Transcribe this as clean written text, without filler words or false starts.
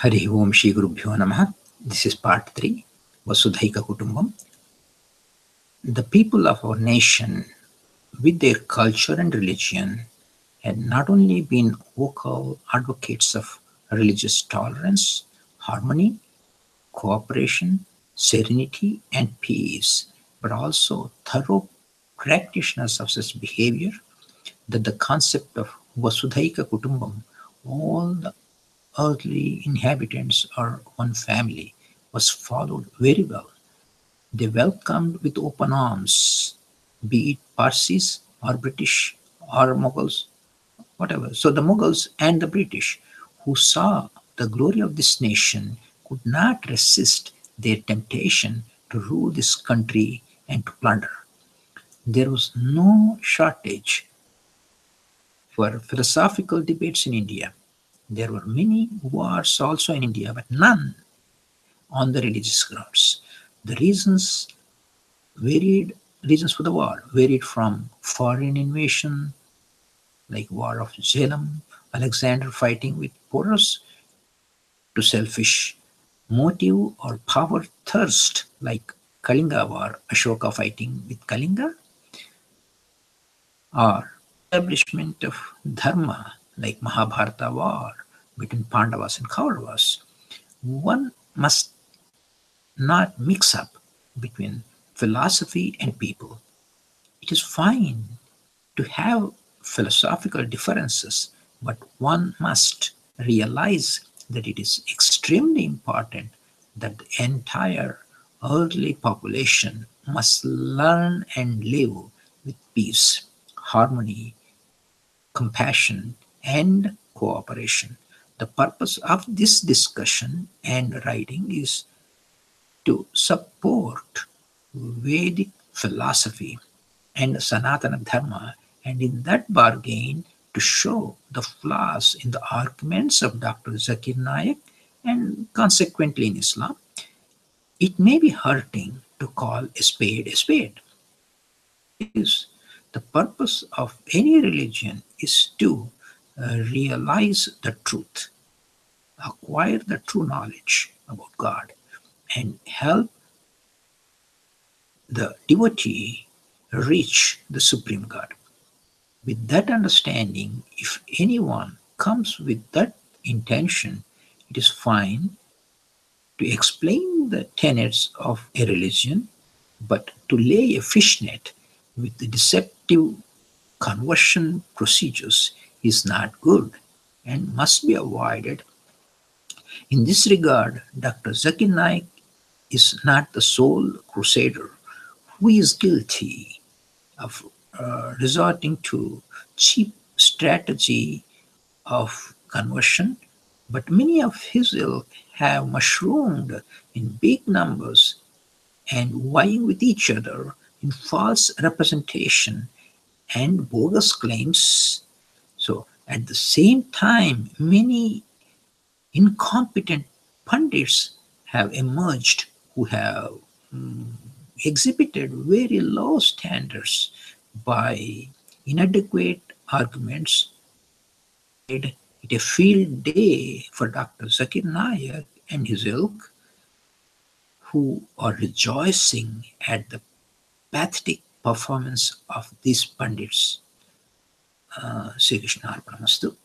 Hari Om Shri Gurubhyo Namaha. This is part 3, Vasudhaika Kutumbam. The people of our nation, with their culture and religion, had not only been vocal advocates of religious tolerance, harmony, cooperation, serenity, and peace, but also thorough practitioners of such behavior that the concept of Vasudhaika Kutumbam, all the earthly inhabitants or one family, was followed very well. They welcomed with open arms, be it Parsis or British or Mughals, whatever. So the Mughals and the British, who saw the glory of this nation, could not resist their temptation to rule this country and to plunder. There was no shortage for philosophical debates in India. There were many wars also in India, but none on the religious grounds. The reasons for the war varied from foreign invasion, like War of Jhelum, Alexander fighting with Porus, to selfish motive or power thirst, like Kalinga War, Ashoka fighting with Kalinga, or establishment of dharma, like Mahabharata war between Pandavas and Kauravas. One must not mix up between philosophy and people. It is fine to have philosophical differences, but one must realize that it is extremely important that the entire earthly population must learn and live with peace, harmony, compassion, and cooperation. The purpose of this discussion and writing is to support Vedic philosophy and Sanatana Dharma, and in that bargain to show the flaws in the arguments of Dr. Zakir Naik and consequently in Islam. It may be hurting to call a spade a spade. Is the purpose of any religion is to realize the truth, acquire the true knowledge about God, and help the devotee reach the Supreme God. With that understanding, if anyone comes with that intention, it is fine to explain the tenets of a religion, but to lay a fishnet with the deceptive conversion procedures is not good and must be avoided. In this regard, Dr. Zakir Naik is not the sole crusader who is guilty of resorting to cheap strategy of conversion, but many of his ilk have mushroomed in big numbers and vying with each other in false representation and bogus claims. So at the same time, many incompetent pundits have emerged who have exhibited very low standards by inadequate arguments. Made it a field day for Dr. Zakir Naik and his ilk, who are rejoicing at the pathetic performance of these pundits. Sri Krishna Arpanamastu.